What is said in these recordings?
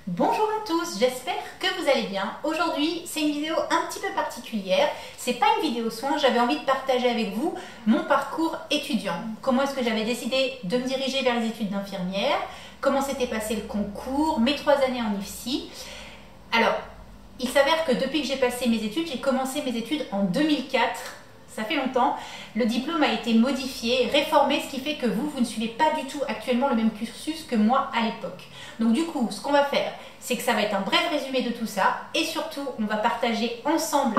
Bonjour à tous, j'espère que vous allez bien. Aujourd'hui, c'est une vidéo un petit peu particulière. C'est pas une vidéo soin, j'avais envie de partager avec vous mon parcours étudiant. Comment est-ce que j'avais décidé de me diriger vers les études d'infirmière, comment s'était passé le concours, mes 3 années en IFSI. Alors, il s'avère que depuis que j'ai passé mes études, j'ai commencé mes études en 2004. Ça fait longtemps. Le diplôme a été modifié, réformé, ce qui fait que vous ne suivez pas du tout actuellement le même cursus que moi à l'époque. Donc du coup, ce qu'on va faire, c'est que ça va être un bref résumé de tout ça et surtout, on va partager ensemble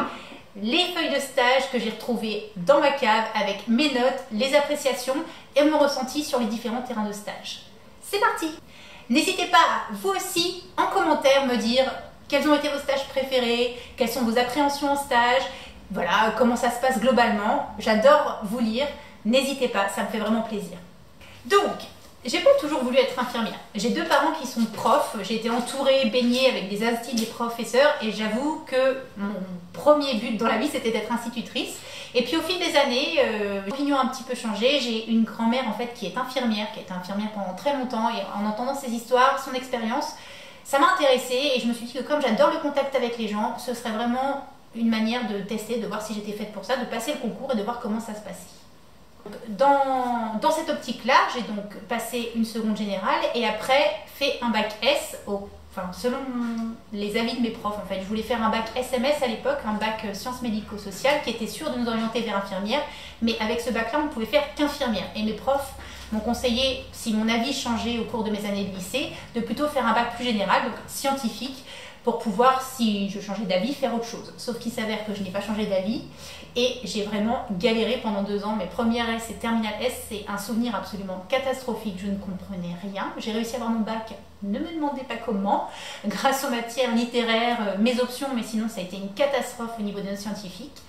les feuilles de stage que j'ai retrouvées dans ma cave avec mes notes, les appréciations et mon ressenti sur les différents terrains de stage. C'est parti! N'hésitez pas, vous aussi, en commentaire, me dire quels ont été vos stages préférés, quelles sont vos appréhensions en stage. Voilà, comment ça se passe globalement. J'adore vous lire. N'hésitez pas, ça me fait vraiment plaisir. Donc, j'ai pas toujours voulu être infirmière. J'ai 2 parents qui sont profs. J'ai été entourée, baignée avec des instituts, des professeurs. Et j'avoue que mon premier but dans la vie, c'était d'être institutrice. Et puis au fil des années, l'opinion a un petit peu changé. J'ai une grand-mère en fait qui est infirmière, qui a été infirmière pendant très longtemps. Et en entendant ses histoires, son expérience, ça m'a intéressée. Et je me suis dit que comme j'adore le contact avec les gens, ce serait vraiment une manière de tester, de voir si j'étais faite pour ça, de passer le concours et de voir comment ça se passait. Dans cette optique-là, j'ai donc passé une seconde générale et après fait un bac S, selon les avis de mes profs. En fait, je voulais faire un bac SMS à l'époque, un bac sciences médico-sociales qui était sûr de nous orienter vers infirmière, mais avec ce bac-là, on ne pouvait faire qu'infirmière. Et mes profs m'ont conseillé, si mon avis changeait au cours de mes années de lycée, de plutôt faire un bac plus général, donc scientifique, pour pouvoir, si je changeais d'avis, faire autre chose. Sauf qu'il s'avère que je n'ai pas changé d'avis et j'ai vraiment galéré pendant 2 ans. Mes premières S et terminale S, c'est un souvenir absolument catastrophique. Je ne comprenais rien. J'ai réussi à avoir mon bac, ne me demandez pas comment, grâce aux matières littéraires, mes options, mais sinon ça a été une catastrophe au niveau des notes scientifiques.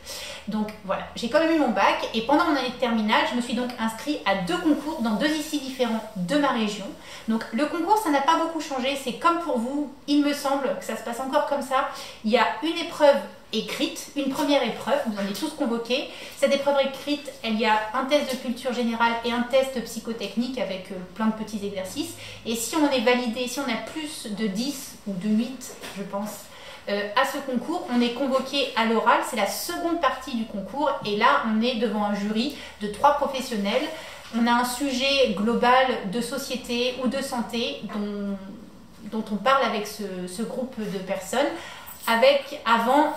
Donc voilà, j'ai quand même eu mon bac et pendant mon année de terminale, je me suis donc inscrite à 2 concours dans 2 IFSI différents de ma région. Donc le concours, ça n'a pas beaucoup changé, c'est comme pour vous, il me semble que ça se passe encore comme ça. Il y a une épreuve écrite, une première épreuve, vous en êtes tous convoqués. Cette épreuve écrite, il y a un test de culture générale et un test psychotechnique avec plein de petits exercices. Et si on est validé, si on a plus de 10 ou de 8, je pense, à ce concours, on est convoqué à l'oral, c'est la seconde partie du concours et là on est devant un jury de 3 professionnels. On a un sujet global de société ou de santé dont on parle avec ce groupe de personnes, avec avant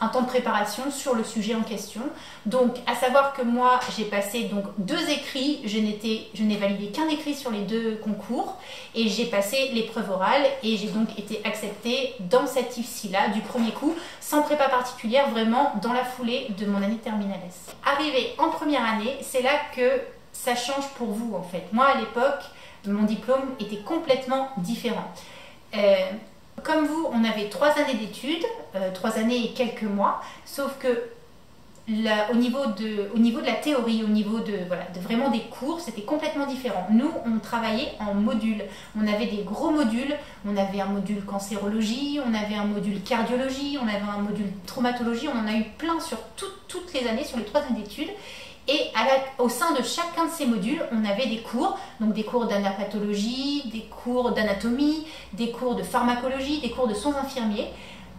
un temps de préparation sur le sujet en question. Donc à savoir que moi j'ai passé donc 2 écrits, je n'ai validé qu'un écrit sur les 2 concours et j'ai passé l'épreuve orale et j'ai donc été acceptée dans cette IFSI là du premier coup, sans prépa particulière, vraiment dans la foulée de mon année de terminale S. Arrivé en première année, c'est là que ça change pour vous en fait. Moi à l'époque, mon diplôme était complètement différent. Comme vous, on avait 3 années d'études, 3 années et quelques mois, sauf que au niveau de la théorie, au niveau de vraiment des cours, c'était complètement différent. Nous, on travaillait en modules. On avait des gros modules. On avait un module cancérologie, on avait un module cardiologie, on avait un module traumatologie. On en a eu plein sur toutes les années, sur les 3 années d'études. Et au sein de chacun de ces modules, on avait des cours, donc des cours d'anapathologie, des cours d'anatomie, des cours de pharmacologie, des cours de soins infirmiers.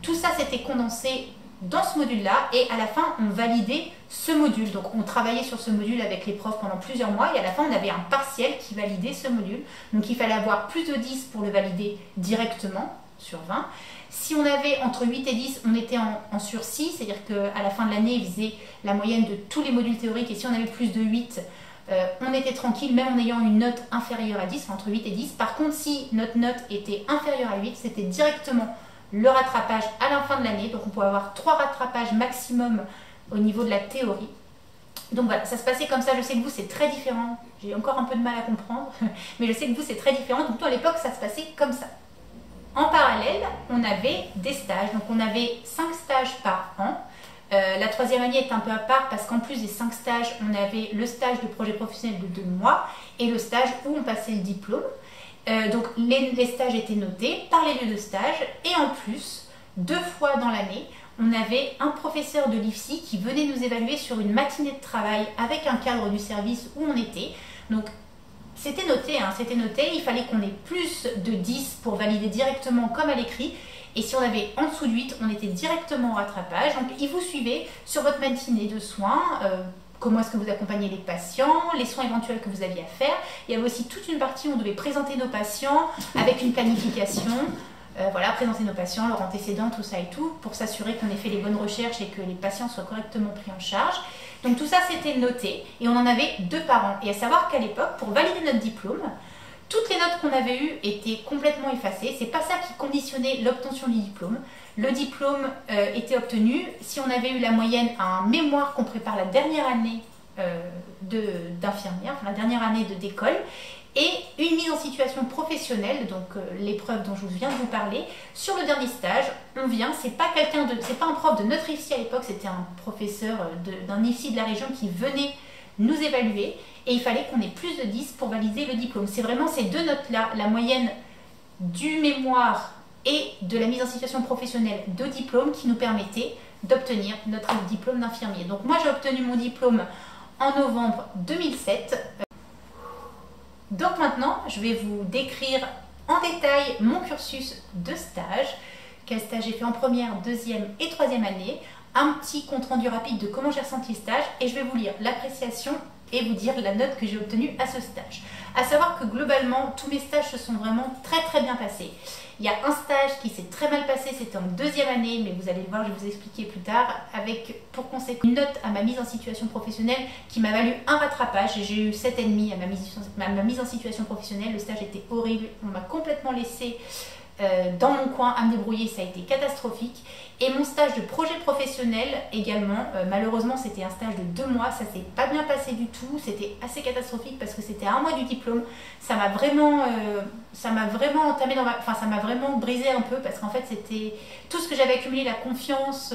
Tout ça s'était condensé dans ce module-là et à la fin, on validait ce module. Donc on travaillait sur ce module avec les profs pendant plusieurs mois et à la fin, on avait un partiel qui validait ce module. Donc il fallait avoir plus de 10 pour le valider directement sur 20. Si on avait entre 8 et 10, on était en sursis, c'est-à-dire qu'à la fin de l'année, il faisait la moyenne de tous les modules théoriques et si on avait plus de 8, on était tranquille, même en ayant une note inférieure à 10, entre 8 et 10. Par contre, si notre note était inférieure à 8, c'était directement le rattrapage à la fin de l'année. Donc on pouvait avoir 3 rattrapages maximum au niveau de la théorie. Donc voilà, ça se passait comme ça. Je sais que vous, c'est très différent. J'ai encore un peu de mal à comprendre, mais je sais que vous, c'est très différent. Donc à l'époque, ça se passait comme ça. En parallèle, on avait des stages, donc on avait 5 stages par an. La 3e année est un peu à part parce qu'en plus des 5 stages, on avait le stage de projet professionnel de 2 mois et le stage où on passait le diplôme. Donc les stages étaient notés par les lieux de stage et en plus, 2 fois dans l'année, on avait un professeur de l'IFSI qui venait nous évaluer sur une matinée de travail avec un cadre du service où on était. Donc c'était noté, hein, c'était noté, il fallait qu'on ait plus de 10 pour valider directement comme à l'écrit. Et si on avait en dessous de 8, on était directement au rattrapage. Donc, il vous suivait sur votre matinée de soins, comment est-ce que vous accompagnez les patients, les soins éventuels que vous aviez à faire. Il y avait aussi toute une partie où on devait présenter nos patients avec une planification. Voilà, présenter nos patients, leurs antécédents, tout ça et tout, pour s'assurer qu'on ait fait les bonnes recherches et que les patients soient correctement pris en charge. Donc tout ça, c'était noté et on en avait 2 par an. Et à savoir qu'à l'époque, pour valider notre diplôme, toutes les notes qu'on avait eues étaient complètement effacées. C'est pas ça qui conditionnait l'obtention du diplôme. Le diplôme était obtenu si on avait eu la moyenne à un mémoire qu'on prépare la dernière année d'infirmière, enfin la dernière année d'école, et une mise en situation professionnelle, donc l'épreuve dont je viens de vous parler. Sur le dernier stage, on vient, c'est pas un prof de notre IFSI à l'époque, c'était un professeur d'un IFSI de la région qui venait nous évaluer, et il fallait qu'on ait plus de 10 pour valider le diplôme. C'est vraiment ces 2 notes-là, la moyenne du mémoire et de la mise en situation professionnelle de diplôme, qui nous permettait d'obtenir notre diplôme d'infirmier. Donc moi, j'ai obtenu mon diplôme en novembre 2007. Donc maintenant, je vais vous décrire en détail mon cursus de stage. Quel stage j'ai fait en première, deuxième et troisième année. Un petit compte rendu rapide de comment j'ai ressenti le stage. Et je vais vous lire l'appréciation et vous dire la note que j'ai obtenue à ce stage. À savoir que globalement, tous mes stages se sont vraiment très bien passés. Il y a un stage qui s'est très mal passé, c'était en deuxième année, mais vous allez le voir, je vais vous expliquer plus tard, avec pour conséquence une note à ma mise en situation professionnelle qui m'a valu un rattrapage. J'ai eu 7,5 à ma mise en situation professionnelle. Le stage était horrible, on m'a complètement laissé dans mon coin à me débrouiller, ça a été catastrophique. Et mon stage de projet professionnel également, malheureusement c'était un stage de 2 mois, ça s'est pas bien passé du tout, c'était assez catastrophique parce que c'était à 1 mois du diplôme. Ça m'a vraiment entamé ça m'a vraiment brisé un peu, parce qu'en fait c'était tout ce que j'avais accumulé, la confiance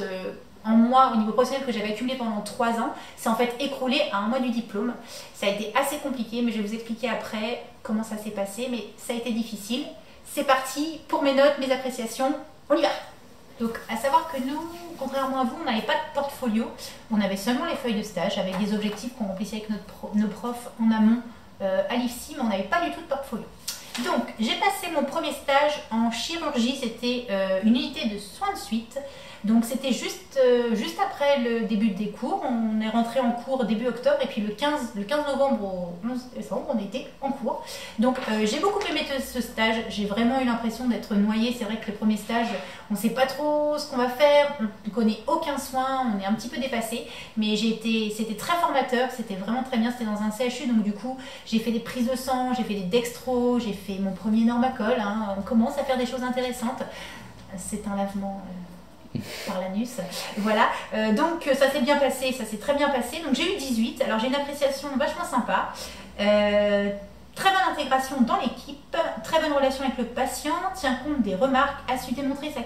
en moi au niveau professionnel que j'avais accumulé pendant 3 ans, c'est en fait écroulé à 1 mois du diplôme. Ça a été assez compliqué, mais je vais vous expliquer après comment ça s'est passé, mais ça a été difficile. C'est parti pour mes notes, mes appréciations, on y va. Donc, à savoir que nous, contrairement à vous, on n'avait pas de portfolio, on avait seulement les feuilles de stage avec des objectifs qu'on remplissait avec nos profs en amont à l'IFSI, mais on n'avait pas du tout de portfolio. Donc, j'ai passé mon premier stage en chirurgie, c'était une unité de soins de suite. Donc c'était juste après le début des cours, on est rentré en cours début octobre et puis le 15 novembre au 11 décembre, on était en cours. Donc j'ai beaucoup aimé ce stage, j'ai vraiment eu l'impression d'être noyée. C'est vrai que le premier stage, on ne sait pas trop ce qu'on va faire, on ne connaît aucun soin, on est un petit peu dépassé, mais c'était très formateur, c'était vraiment très bien, c'était dans un CHU, donc du coup j'ai fait des prises de sang, j'ai fait des dextros, j'ai fait mon premier normacol, hein. On commence à faire des choses intéressantes, c'est un lavement... par l'anus, voilà, donc ça s'est bien passé, ça s'est très bien passé. Donc j'ai eu 18, alors j'ai une appréciation vachement sympa, très bonne intégration dans l'équipe, très bonne relation avec le patient, tient compte des remarques, a su démontrer sa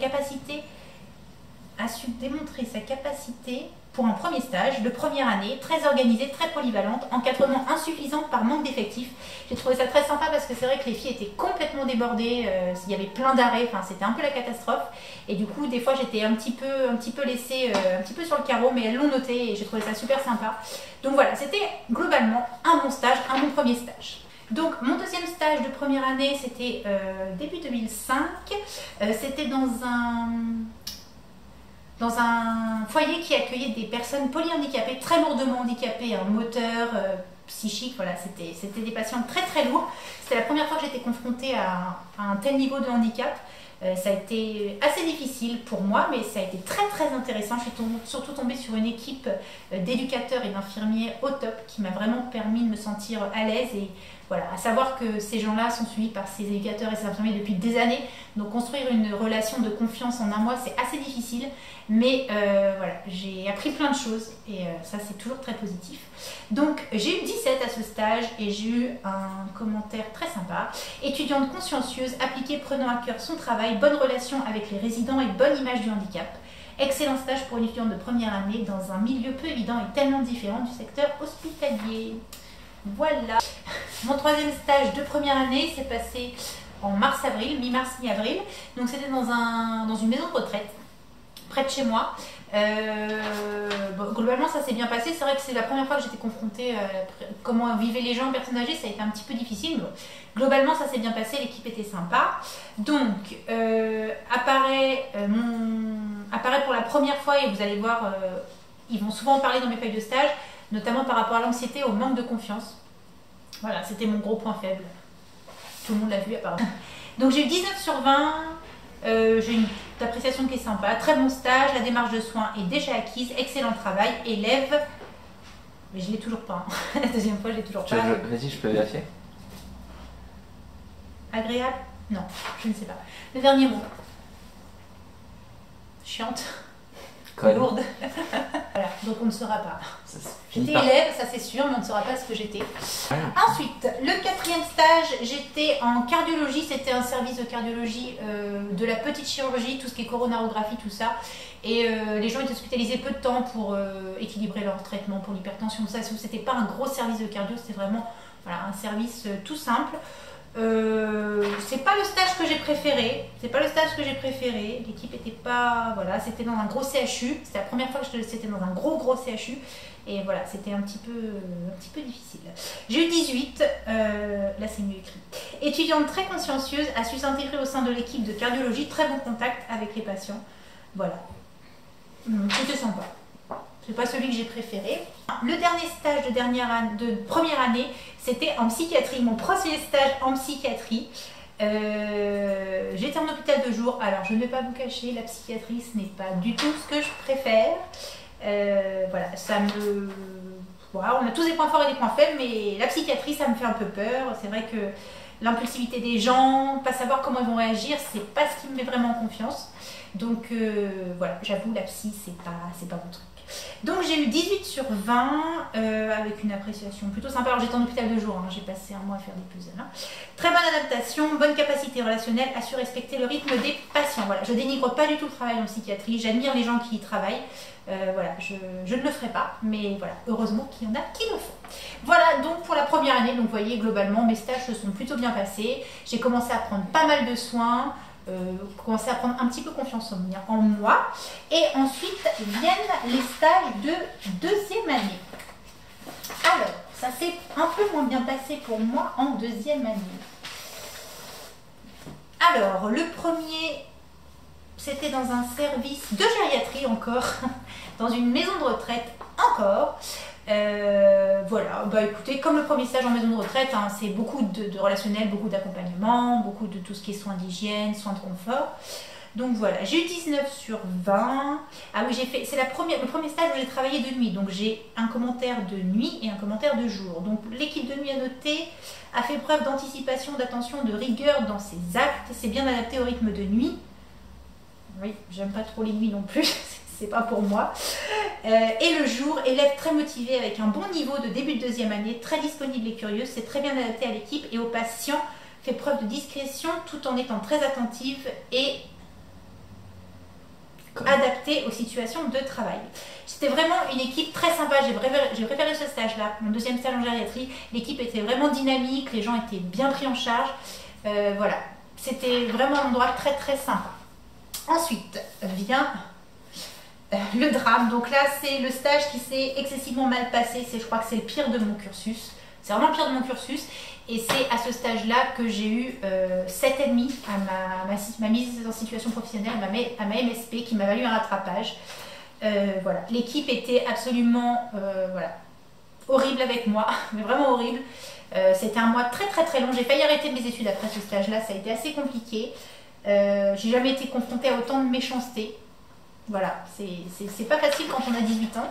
capacité pour un premier stage de première année, très organisée, très polyvalente, encadrement insuffisant par manque d'effectifs. J'ai trouvé ça très sympa parce que c'est vrai que les filles étaient complètement débordées, il y avait plein d'arrêts, enfin c'était un peu la catastrophe. Et du coup, des fois j'étais un petit peu laissée un petit peu sur le carreau, mais elles l'ont noté et j'ai trouvé ça super sympa. Donc voilà, c'était globalement un bon stage, un bon premier stage. Donc mon deuxième stage de première année, c'était début 2005, c'était dans un foyer qui accueillait des personnes polyhandicapées, très lourdement handicapées, un moteur, psychique, voilà, c'était des patients très lourds. C'était la première fois que j'étais confrontée à un tel niveau de handicap. Ça a été assez difficile pour moi, mais ça a été très intéressant. Je suis surtout tombée sur une équipe d'éducateurs et d'infirmiers au top qui m'a vraiment permis de me sentir à l'aise. Et voilà, à savoir que ces gens-là sont suivis par ces éducateurs et ces infirmiers depuis des années. Donc construire une relation de confiance en un mois, c'est assez difficile. Mais voilà, j'ai appris plein de choses et ça c'est toujours très positif. Donc j'ai eu 17 à ce stage et j'ai eu un commentaire très sympa. Étudiante consciencieuse, appliquée, prenant à cœur son travail, bonne relation avec les résidents et bonne image du handicap. Excellent stage pour une étudiante de première année dans un milieu peu évident et tellement différent du secteur hospitalier. Voilà. Mon troisième stage de première année s'est passé en mars-avril, mi-mars, mi-avril. Donc c'était dans une maison de retraite près de chez moi. Bon, globalement ça s'est bien passé, c'est vrai que c'est la première fois que j'étais confrontée à comment vivaient les gens, personnes âgées, ça a été un petit peu difficile, mais bon, globalement ça s'est bien passé, l'équipe était sympa. Donc apparaît pour la première fois, et vous allez voir, ils vont souvent en parler dans mes feuilles de stage, notamment par rapport à l'anxiété, au manque de confiance. Voilà, c'était mon gros point faible. Tout le monde l'a vu apparemment. Donc j'ai eu 19 sur 20. J'ai une appréciation qui est sympa, très bon stage, la démarche de soins est déjà acquise, excellent travail, élève, mais je l'ai toujours pas, hein. La deuxième fois je l'ai toujours pas. Vas-y, je peux vérifier. Agréable? Non, je ne sais pas. Le dernier mot. Chiante. Conne. Lourde. Voilà, donc on ne saura pas. J'étais Par... élève, ça c'est sûr, mais on ne saura pas ce que j'étais. Ensuite, le quatrième stage, j'étais en cardiologie. C'était un service de cardiologie, de la petite chirurgie, tout ce qui est coronarographie, tout ça. Et les gens étaient hospitalisés peu de temps pour équilibrer leur traitement pour l'hypertension. Ça, c'était pas un gros service de cardio, c'était vraiment voilà, un service tout simple. C'est pas le stage que j'ai préféré. C'est pas le stage que j'ai préféré. L'équipe était pas. Voilà, c'était dans un gros CHU. C'était la première fois que c'était dans un gros CHU. Et voilà, c'était un petit peu difficile. J'ai eu 18, là c'est mieux écrit. Étudiante très consciencieuse, a su s'intégrer au sein de l'équipe de cardiologie, très bon contact avec les patients. Voilà. C'était sympa. C'est pas celui que j'ai préféré. Le dernier stage de première année, c'était en psychiatrie. Mon premier stage en psychiatrie. J'étais en hôpital de jour. Alors, je ne vais pas vous cacher, la psychiatrie, ce n'est pas du tout ce que je préfère. Voilà, ça me... Voilà, on a tous des points forts et des points faibles, mais la psychiatrie, ça me fait un peu peur. C'est vrai que l'impulsivité des gens, pas savoir comment ils vont réagir, c'est pas ce qui me met vraiment en confiance. Donc, voilà, j'avoue, la psy, c'est pas mon truc. Donc j'ai eu 18 sur 20 avec une appréciation plutôt sympa. Alors j'étais en hôpital de jour, hein, j'ai passé un mois à faire des puzzles. Hein. Très bonne adaptation, bonne capacité relationnelle, a su respecter le rythme des patients. Voilà, je dénigre pas du tout le travail en psychiatrie, j'admire les gens qui y travaillent. Voilà, je ne le ferai pas, mais voilà, heureusement qu'il y en a qui le font. Voilà donc pour la première année, donc vous voyez globalement mes stages se sont plutôt bien passés. J'ai commencé à prendre pas mal de soins. Commencer à prendre un petit peu confiance en moi, et ensuite viennent les stages de deuxième année. Alors, ça s'est un peu moins bien passé pour moi en deuxième année. Alors, le premier, c'était dans un service de gériatrie encore, dans une maison de retraite encore. Voilà, bah écoutez, comme le premier stage en maison de retraite, hein, c'est beaucoup de relationnel, beaucoup d'accompagnement, beaucoup de tout ce qui est soins d'hygiène, soins de confort. Donc voilà, j'ai eu 19 sur 20. Ah oui, c'est le premier stage où j'ai travaillé de nuit. Donc j'ai un commentaire de nuit et un commentaire de jour. Donc l'équipe de nuit à noter a fait preuve d'anticipation, d'attention, de rigueur dans ses actes. C'est bien adapté au rythme de nuit. Oui, j'aime pas trop les nuits non plus. C'est pas pour moi. Et le jour, élève très motivé avec un bon niveau de début de deuxième année, très disponible et curieux, c'est très bien adapté à l'équipe et aux patients, fait preuve de discrétion tout en étant très attentive et adapté aux situations de travail. C'était vraiment une équipe très sympa, j'ai préféré ce stage-là, mon deuxième stage en gériatrie. L'équipe était vraiment dynamique, les gens étaient bien pris en charge. Voilà, c'était vraiment un endroit très très sympa. Ensuite vient le drame. Donc là, c'est le stage qui s'est excessivement mal passé. Je crois que c'est le pire de mon cursus. C'est vraiment le pire de mon cursus. Et c'est à ce stage-là que j'ai eu 7,5 à ma mise en situation professionnelle, à ma MSP, qui m'a valu un rattrapage. Voilà. L'équipe était absolument voilà, horrible avec moi, mais vraiment horrible. C'était un mois très très très long. J'ai failli arrêter mes études après ce stage-là. Ça a été assez compliqué. J'ai jamais été confrontée à autant de méchanceté. Voilà, c'est pas facile quand on a 18 ans,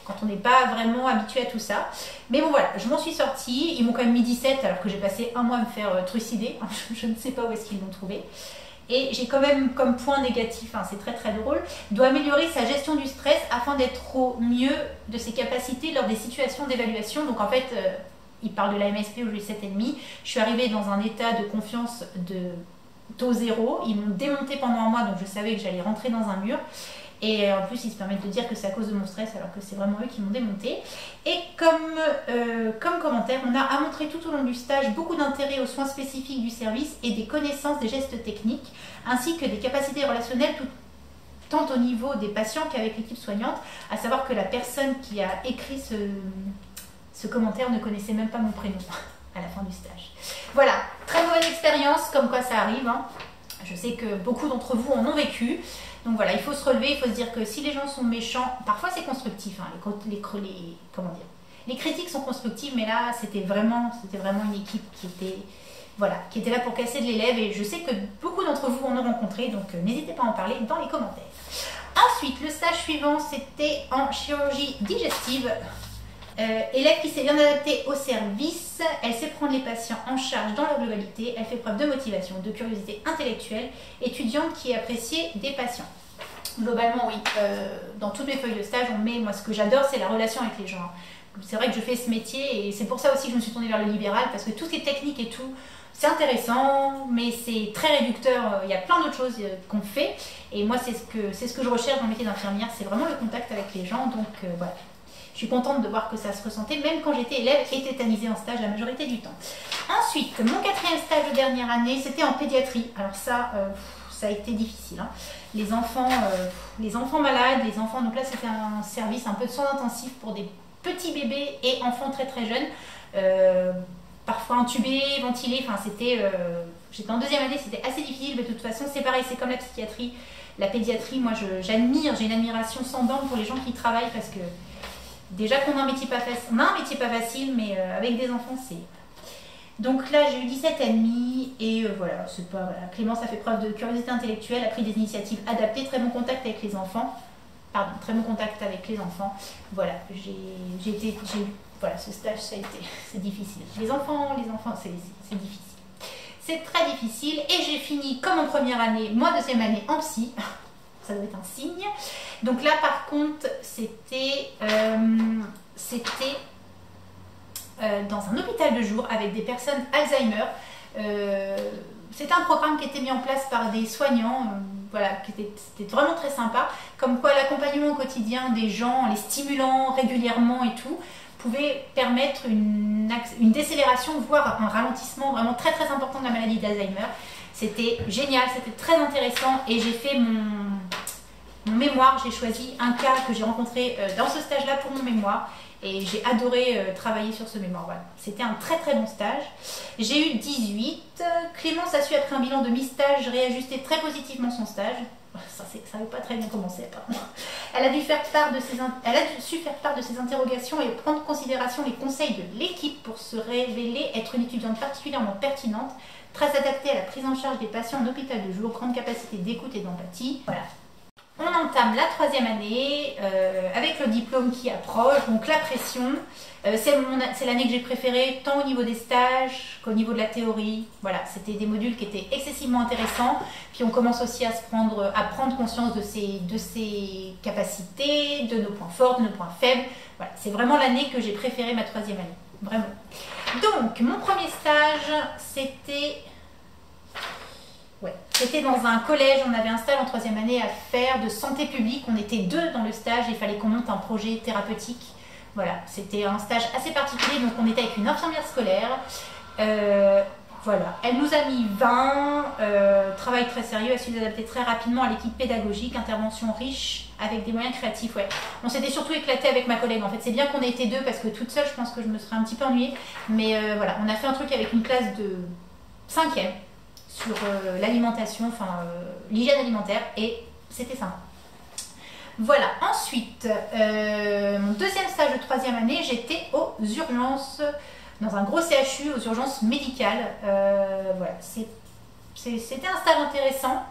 quand on n'est pas vraiment habitué à tout ça. Mais bon voilà, je m'en suis sortie, ils m'ont quand même mis 17 alors que j'ai passé un mois à me faire trucider, je ne sais pas où est-ce qu'ils l'ont trouvé. Et j'ai quand même comme point négatif, hein, c'est très très drôle, doit améliorer sa gestion du stress afin d'être au mieux de ses capacités lors des situations d'évaluation. Donc en fait, il parle de la MSP où j'ai eu 7,5, je suis arrivée dans un état de confiance de taux zéro, ils m'ont démonté pendant un mois, donc je savais que j'allais rentrer dans un mur. Et en plus, ils se permettent de dire que c'est à cause de mon stress, alors que c'est vraiment eux qui m'ont démonté. Et comme commentaire, on a montré tout au long du stage beaucoup d'intérêt aux soins spécifiques du service et des connaissances des gestes techniques, ainsi que des capacités relationnelles tant au niveau des patients qu'avec l'équipe soignante, à savoir que la personne qui a écrit ce commentaire ne connaissait même pas mon prénom à la fin du stage. Voilà, très mauvaise expérience, comme quoi ça arrive, hein. Je sais que beaucoup d'entre vous en ont vécu. Donc voilà, il faut se relever, il faut se dire que si les gens sont méchants, parfois c'est constructif, hein, comment dire, les critiques sont constructives, mais là c'était vraiment une équipe qui était là pour casser de l'élève, et je sais que beaucoup d'entre vous en ont rencontré, donc n'hésitez pas à en parler dans les commentaires. Ensuite, le stage suivant, c'était en chirurgie digestive. Élève qui s'est bien adaptée au service, elle sait prendre les patients en charge dans leur globalité, elle fait preuve de motivation, de curiosité intellectuelle, étudiante qui est appréciée des patients. Globalement, oui, dans toutes mes feuilles de stage, on met, moi ce que j'adore, c'est la relation avec les gens. C'est vrai que je fais ce métier et c'est pour ça aussi que je me suis tournée vers le libéral, parce que tout ce qui est technique et tout, c'est intéressant, mais c'est très réducteur. Il y a plein d'autres choses qu'on fait, et moi c'est ce que je recherche dans le métier d'infirmière, c'est vraiment le contact avec les gens, donc voilà. Je suis contente de voir que ça se ressentait, même quand j'étais élève et tétanisée en stage la majorité du temps. Ensuite, mon 4e stage de dernière année, c'était en pédiatrie. Alors ça a été difficile, hein. Les enfants malades, les enfants, donc là c'était un service un peu de soins intensifs pour des petits bébés et enfants très très jeunes, parfois intubés, ventilés, enfin j'étais en 2e année, c'était assez difficile, mais de toute façon c'est pareil, c'est comme la psychiatrie, la pédiatrie, moi j'ai une admiration sans borne pour les gens qui y travaillent, parce que déjà qu'on a un métier pas facile, facile, mais avec des enfants, c'est... Donc là, j'ai eu 17,5 et voilà, c'est pas... Voilà. Clémence a fait preuve de curiosité intellectuelle, a pris des initiatives adaptées, très bon contact avec les enfants. Pardon, très bon contact avec les enfants. Voilà, voilà, ce stage, c'est difficile. Les enfants, c'est difficile. C'est très difficile, et j'ai fini comme en première année, moi 2e année en psy. Ça doit être un signe. Donc là, par contre, c'était dans un hôpital de jour avec des personnes Alzheimer. C'était un programme qui était mis en place par des soignants, voilà, c'était vraiment très sympa. Comme quoi l'accompagnement au quotidien des gens, en les stimulant régulièrement et tout, pouvait permettre une décélération, voire un ralentissement vraiment très très important de la maladie d'Alzheimer. C'était génial, c'était très intéressant, et j'ai fait mon mémoire, j'ai choisi un cas que j'ai rencontré dans ce stage-là pour mon mémoire, et j'ai adoré travailler sur ce mémoire. Voilà. C'était un très très bon stage. J'ai eu 18. Clémence a su, après un bilan de mi-stage, réajuster très positivement son stage. Ça n'avait pas très bien commencé apparemment. Elle a su faire part de ses interrogations et prendre en considération les conseils de l'équipe pour se révéler être une étudiante particulièrement pertinente, très adaptée à la prise en charge des patients en hôpital de jour, grande capacité d'écoute et d'empathie. Voilà. On entame la 3e année avec le diplôme qui approche, donc la pression. C'est l'année que j'ai préférée, tant au niveau des stages qu'au niveau de la théorie. Voilà, c'était des modules qui étaient excessivement intéressants. Puis on commence aussi à prendre conscience de ses capacités, de nos points forts, de nos points faibles. Voilà, c'est vraiment l'année que j'ai préférée, ma 3e année. Vraiment. Donc, mon premier stage, c'était dans un collège. On avait un stage en 3e année à faire de santé publique. On était 2 dans le stage et il fallait qu'on monte un projet thérapeutique. Voilà, c'était un stage assez particulier. Donc on était avec une infirmière scolaire. Voilà, elle nous a mis 20, travail très sérieux, elle s'est adaptée très rapidement à l'équipe pédagogique, intervention riche avec des moyens créatifs. Ouais. On s'était surtout éclaté avec ma collègue. En fait, c'est bien qu'on ait été 2 parce que toute seule, je pense que je me serais un petit peu ennuyée. Mais voilà, on a fait un truc avec une classe de 5e. Sur l'alimentation, l'hygiène alimentaire, et c'était sympa. Voilà, ensuite, mon 2e stage de 3e année, j'étais aux urgences, dans un gros CHU, aux urgences médicales. Voilà, c'était un stage intéressant,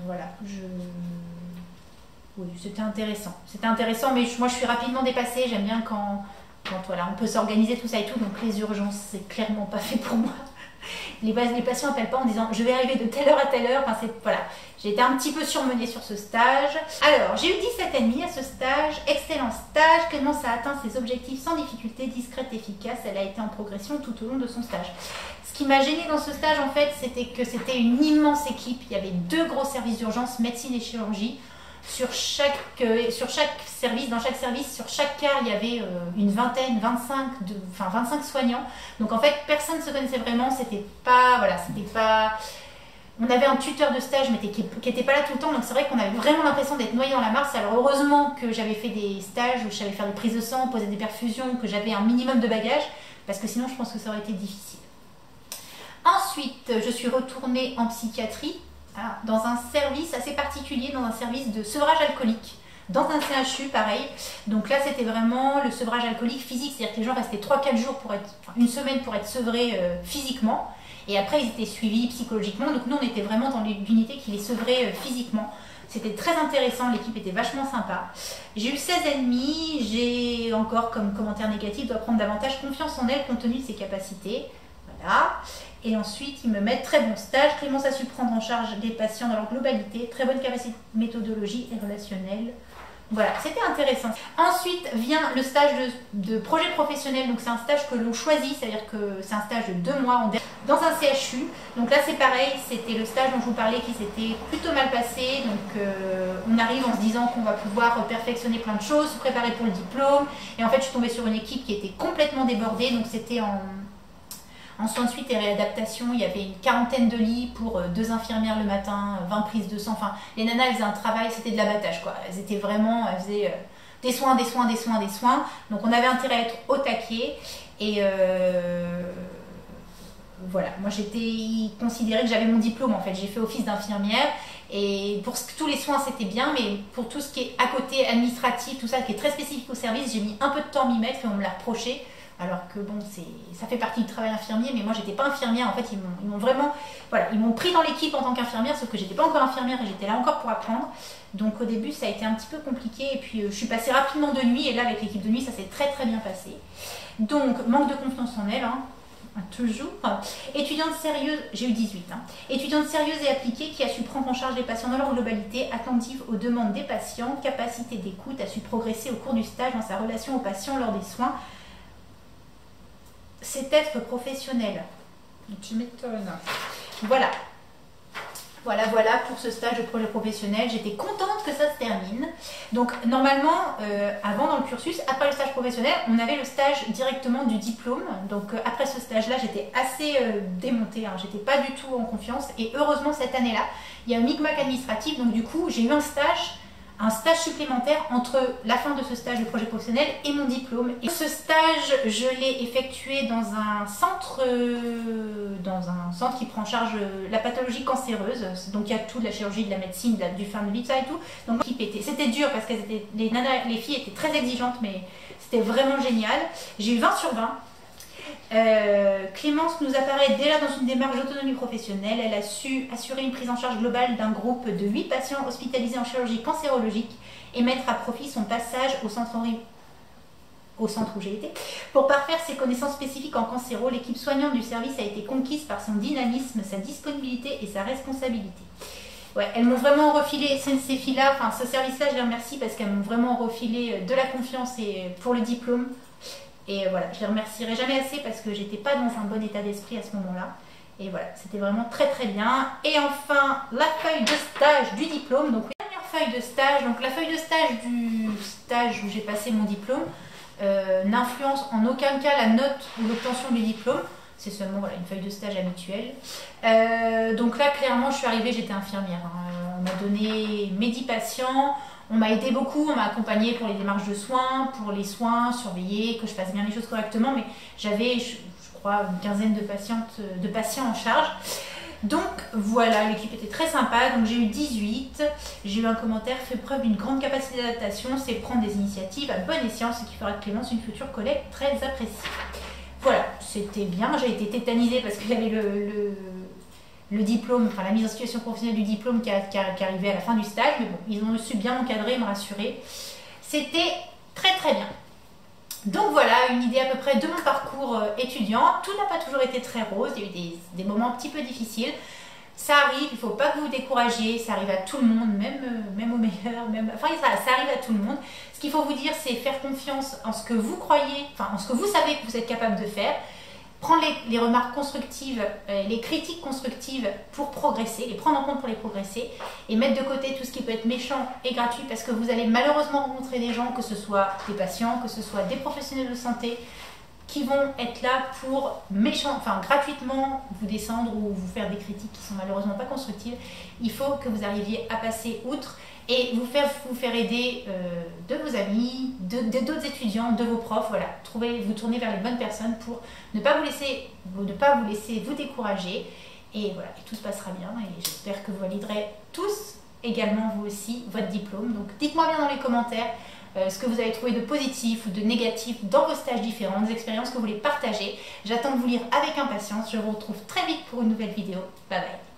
voilà, oui, c'était intéressant, mais moi je suis rapidement dépassée, j'aime bien quand voilà, on peut s'organiser tout ça et tout, donc les urgences, c'est clairement pas fait pour moi. Les patients n'appellent pas en disant je vais arriver de telle heure à telle heure. Voilà, j'ai été un petit peu surmenée sur ce stage. Alors, j'ai eu 17,5 à ce stage, excellent stage. Clémence a atteint ses objectifs sans difficulté, discrète, efficace. Elle a été en progression tout au long de son stage. Ce qui m'a gênée dans ce stage, en fait, c'était que c'était une immense équipe. Il y avait 2 gros services d'urgence, médecine et chirurgie. Sur chaque service, dans chaque service, sur chaque cas, il y avait une vingtaine, 25 soignants. Donc en fait, personne ne se connaissait vraiment. C'était pas On avait un tuteur de stage mais qui n'était pas là tout le temps, donc c'est vrai qu'on avait vraiment l'impression d'être noyé dans la masse. Alors heureusement que j'avais fait des stages où je savais faire des prises de sang, poser des perfusions, que j'avais un minimum de bagages, parce que sinon je pense que ça aurait été difficile. Ensuite, je suis retournée en psychiatrie, dans un service assez particulier, dans un service de sevrage alcoolique, dans un CHU pareil. Donc là c'était vraiment le sevrage alcoolique physique, c'est-à-dire que les gens restaient 3-4 jours, une semaine pour être sevrés physiquement. Et après, ils étaient suivis psychologiquement. Donc nous, on était vraiment dans l'unité qui les sevrait physiquement. C'était très intéressant, l'équipe était vachement sympa. J'ai eu 16 ennemis, j'ai encore comme commentaire négatif, doit prendre davantage confiance en elle compte tenu de ses capacités. Voilà. Et ensuite, ils me mettent très bon stage. Clémence a su prendre en charge des patients dans leur globalité. Très bonne capacité de méthodologie et relationnelle. Voilà, c'était intéressant. Ensuite vient le stage de projet professionnel. Donc c'est un stage que l'on choisit, c'est-à-dire que c'est un stage de 2 mois dans un CHU. Donc là c'est pareil, c'était le stage dont je vous parlais qui s'était plutôt mal passé. Donc on arrive en se disant qu'on va pouvoir perfectionner plein de choses, se préparer pour le diplôme. Et en fait je suis tombée sur une équipe qui était complètement débordée. Donc c'était en soins de suite et réadaptation, il y avait une 40aine de lits pour 2 infirmières le matin, 20 prises de sang. Enfin, les nanas, elles faisaient un travail, c'était de l'abattage, quoi. Elles étaient vraiment, elles faisaient des soins, des soins, des soins, des soins. Donc on avait intérêt à être au taquet. Et voilà, moi j'étais considérée que j'avais mon diplôme en fait. J'ai fait office d'infirmière. Et pour tous les soins, c'était bien, mais pour tout ce qui est à côté, administratif, tout ça, qui est très spécifique au service, j'ai mis un peu de temps à m'y mettre et on me l'a reproché. Alors que bon, ça fait partie du travail infirmier, mais moi j'étais pas infirmière, en fait ils m'ont vraiment, voilà, ils m'ont pris dans l'équipe en tant qu'infirmière, sauf que j'étais pas encore infirmière et j'étais là encore pour apprendre. Donc au début ça a été un petit peu compliqué et puis je suis passée rapidement de nuit et là avec l'équipe de nuit ça s'est très très bien passé. Donc manque de confiance en elle, hein, toujours. Étudiante sérieuse, j'ai eu 18, hein. Étudiante sérieuse et appliquée qui a su prendre en charge les patients dans leur globalité, attentive aux demandes des patients, capacité d'écoute, a su progresser au cours du stage dans sa relation aux patients lors des soins. C'est être professionnel. Tu m'étonnes. Voilà. Voilà pour ce stage de projet professionnel. J'étais contente que ça se termine. Donc normalement, avant dans le cursus, après le stage professionnel, on avait le stage directement du diplôme. Donc après ce stage-là, j'étais assez démontée. Hein. J'étais pas du tout en confiance. Et heureusement, cette année-là, il y a un micmac administratif. Donc du coup, j'ai eu un stage supplémentaire entre la fin de ce stage de projet professionnel et mon diplôme. Et ce stage, je l'ai effectué dans un centre qui prend en charge la pathologie cancéreuse. Donc il y a tout, de la chirurgie, de la médecine, du fin de vie, ça et tout. Donc c'était dur parce que les filles étaient très exigeantes, mais c'était vraiment génial. J'ai eu 20 sur 20. Clémence nous apparaît déjà dans une démarche d'autonomie professionnelle. Elle a su assurer une prise en charge globale d'un groupe de 8 patients hospitalisés en chirurgie cancérologique et mettre à profit son passage au centre où j'ai été. Pour parfaire ses connaissances spécifiques en cancéro, l'équipe soignante du service a été conquise par son dynamisme, sa disponibilité et sa responsabilité. Ouais, elles m'ont vraiment refilé, ces filles-là, enfin ce service-là, je les remercie parce qu'elles m'ont vraiment refilé de la confiance pour le diplôme. Et voilà, je les remercierai jamais assez parce que j'étais pas dans un bon état d'esprit à ce moment-là. Et voilà, c'était vraiment très très bien. Et enfin, la feuille de stage du diplôme. Donc, la première feuille de stage. Donc, la feuille de stage du stage où j'ai passé mon diplôme n'influence en aucun cas la note ou l'obtention du diplôme. C'est seulement voilà, une feuille de stage habituelle. Donc là, clairement, je suis arrivée, j'étais infirmière. Hein. On m'a donné mes 10 patients. On m'a aidé beaucoup, on m'a accompagnée pour les démarches de soins, pour les soins, surveiller, que je fasse bien les choses correctement. Mais j'avais, je crois, une quinzaine de patients en charge. Donc voilà, l'équipe était très sympa. Donc j'ai eu 18. J'ai eu un commentaire, fait preuve d'une grande capacité d'adaptation, c'est prendre des initiatives à bon escient, ce qui fera de Clémence une future collègue très appréciée. Voilà, c'était bien. J'ai été tétanisée parce qu'il y avait le diplôme, enfin la mise en situation professionnelle du diplôme qui arrivait à la fin du stage, mais bon, ils ont su bien m'encadrer, me rassurer. C'était très très bien. Donc voilà, une idée à peu près de mon parcours étudiant. Tout n'a pas toujours été très rose, il y a eu des moments un petit peu difficiles. Ça arrive, il ne faut pas que vous vous découragiez, ça arrive à tout le monde, même aux meilleurs, enfin ça arrive à tout le monde. Ce qu'il faut vous dire, c'est faire confiance en ce que vous croyez, enfin en ce que vous savez que vous êtes capable de faire. Prendre les remarques constructives, les critiques constructives pour progresser, les prendre en compte pour les progresser et mettre de côté tout ce qui peut être méchant et gratuit parce que vous allez malheureusement rencontrer des gens, que ce soit des patients, que ce soit des professionnels de santé, qui vont être là pour gratuitement vous descendre ou vous faire des critiques qui sont malheureusement pas constructives. Il faut que vous arriviez à passer outre et vous faire aider de vos amis, d'autres étudiants, de vos profs. Voilà, vous tournez vers les bonnes personnes pour ne pas vous laisser vous décourager. Et voilà, et tout se passera bien. Et j'espère que vous validerez tous également, vous aussi, votre diplôme. Donc dites-moi bien dans les commentaires ce que vous avez trouvé de positif ou de négatif dans vos stages différents, des expériences que vous voulez partager. J'attends de vous lire avec impatience. Je vous retrouve très vite pour une nouvelle vidéo. Bye bye.